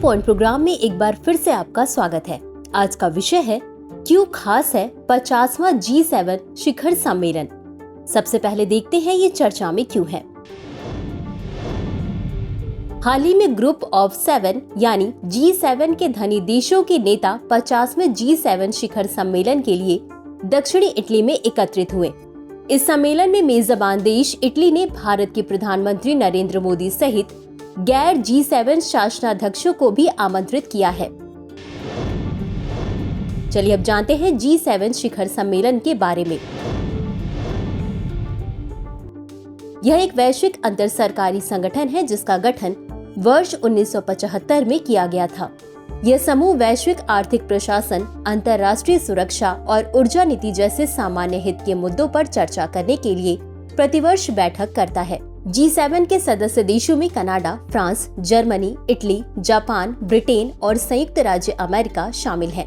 Point programme में एक बार फिर से आपका स्वागत है। आज का विषय है क्यों खास है 50वां G7 शिखर सम्मेलन। सबसे पहले देखते हैं ये चर्चा में क्यों है। हाल ही में ग्रुप ऑफ 7 यानी G7 के धनी देशों के नेता 50वें G7 शिखर सम्मेलन के लिए दक्षिणी इटली में एकत्रित हुए। इस सम्मेलन में मेजबान देश इटली ने भारत के प्रधानमंत्री नरेंद्र मोदी सहित गैर G7 शासनाध्यक्षों को भी आमंत्रित किया है। चलिए अब जानते हैं G7 शिखर सम्मेलन के बारे में। यह एक वैश्विक अंतर सरकारी संगठन है जिसका गठन वर्ष 1975 में किया गया था। यह समूह वैश्विक आर्थिक प्रशासन, अंतर्राष्ट्रीय सुरक्षा और ऊर्जा नीति जैसे सामान्य हित के मुद्दों पर चर्चा करने के लिए प्रतिवर्ष बैठक करता है। G7 के सदस्य देशों में Canada, France, Germany, Italy, Japan, Britain और संयुक्त राज्य अमेरिका शामिल हैं।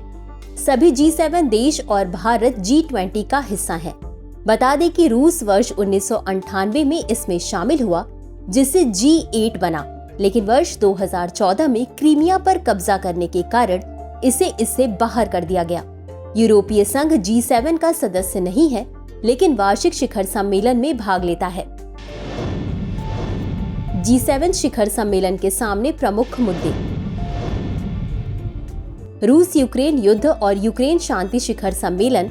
सभी G7 देश और भारत G20 का हिस्सा है। बता दें कि रूस वर्ष 1998 में इसमें शामिल हुआ, जिससे G8 बना, लेकिन वर्ष 2014 में क्रीमिया पर कब्जा करने के कारण इसे इससे बाहर कर दिया गया। यूरोपीय संघ G7 का सदस्य नहीं है, लेकिन वार्षिक शिखर सम्मेलन में भाग लेता है। G7 शिखर सम्मेलन के सामने प्रमुख मुद्दे: रूस यूक्रेन युद्ध और यूक्रेन शांति शिखर सम्मेलन,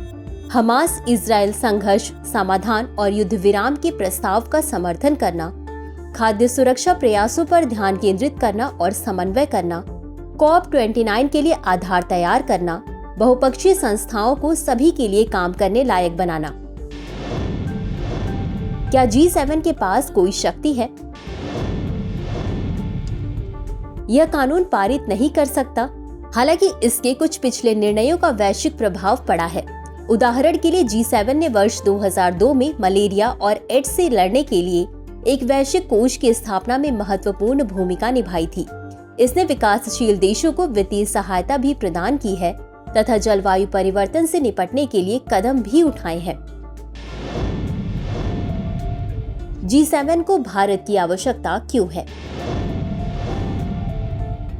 हमास इजराइल संघर्ष समाधान और युद्ध विराम के प्रस्ताव का समर्थन करना, खाद्य सुरक्षा प्रयासों पर ध्यान केंद्रित करना और समन्वय करना, COP29 के लिए आधार तैयार करना, बहुपक्षीय संस्थाओं को सभी के लिए काम करने लायक बनाना। क्या G7 के पास कोई शक्ति है? यह कानून पारित नहीं कर सकता, हालांकि इसके कुछ पिछले निर्णयों का वैश्विक प्रभाव पड़ा है। उदाहरण के लिए G7 ने वर्ष 2002 में मलेरिया और एड्स से लड़ने के लिए एक वैश्विक कोष की स्थापना में महत्वपूर्ण भूमिका निभाई थी। इसने विकासशील देशों को वित्तीय सहायता भी प्रदान की है तथा जलवायु परिवर्तन से निपटने के लिए कदम भी उठाए हैं। G7 को भारत की आवश्यकता क्यों है?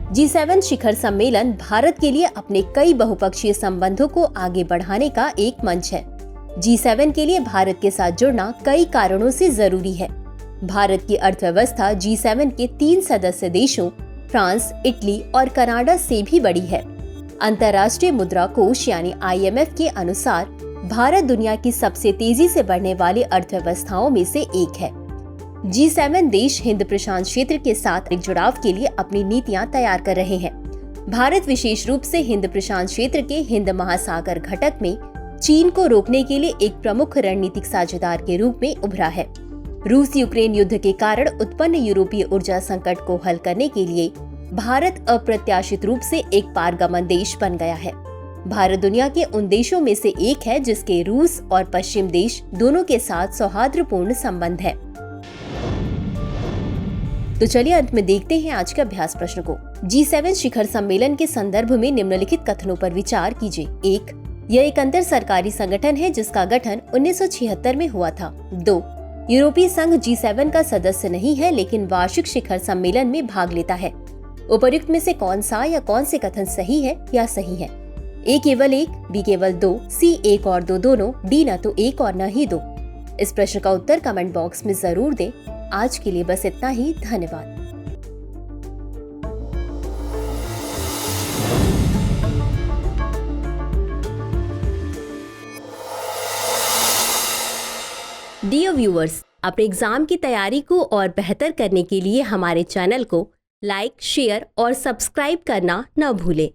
G7 शिखर सम्मेलन भारत के लिए अपने कई बहुपक्षीय संबंधों को आगे बढ़ाने का एक मंच है। G7 के लिए भारत के साथ जुड़ना कई कारणों से जरूरी है। भारत की अर्थव्यवस्था G7 के 3 सदस्य देशों फ्रांस, इटली और कनाडा से भी बड़ी है। अंतर्राष्ट्रीय मुद्रा कोष यानी IMF के अनुसार भारत दुनिया की सबसे तेजी से बढ़ने वाली अर्थव्यवस्थाओं में से एक है। G7 देश हिंद प्रशांत क्षेत्र के साथ एक जुड़ाव के लिए अपनी नीतियां तैयार कर रहे हैं। भारत विशेष रूप से हिंद प्रशांत क्षेत्र के हिंद महासागर घटक में चीन को रोकने के लिए एक प्रमुख रणनीतिक साझेदार के रूप में उभरा है। रूस यूक्रेन युद्ध के कारण उत्पन्न यूरोपीय ऊर्जा संकट को हल करने के लिए भारत अप्रत्याशित रूप से एक पारगमन देश बन गया है। भारत दुनिया के उन देशों में से एक है जिसके रूस और पश्चिम देश दोनों के साथ सौहार्दपूर्ण संबंध है। तो चलिए अंत में देखते हैं आज के अभ्यास प्रश्न को। G7 शिखर सम्मेलन के संदर्भ में निम्नलिखित कथनों पर विचार कीजिए। 1. यह एक अंतर सरकारी संगठन है जिसका गठन 1976 में हुआ था। 2. यूरोपीय संघ G7 का सदस्य नहीं है लेकिन वार्षिक शिखर सम्मेलन में भाग लेता है। उपर्युक्त में से कौन सा या कौन से कथन सही है या सही है? A केवल 1, B केवल 2, C 1 और 2 दोनों, D न तो 1 और न ही 2। इस प्रश्न का उत्तर कमेंट बॉक्स में जरूर दें। आज के लिए बस इतना ही। धन्यवाद। डियर व्यूअर्स, अपने एग्जाम की तैयारी को और बेहतर करने के लिए हमारे चैनल को लाइक, शेयर और सब्सक्राइब करना न भूलें।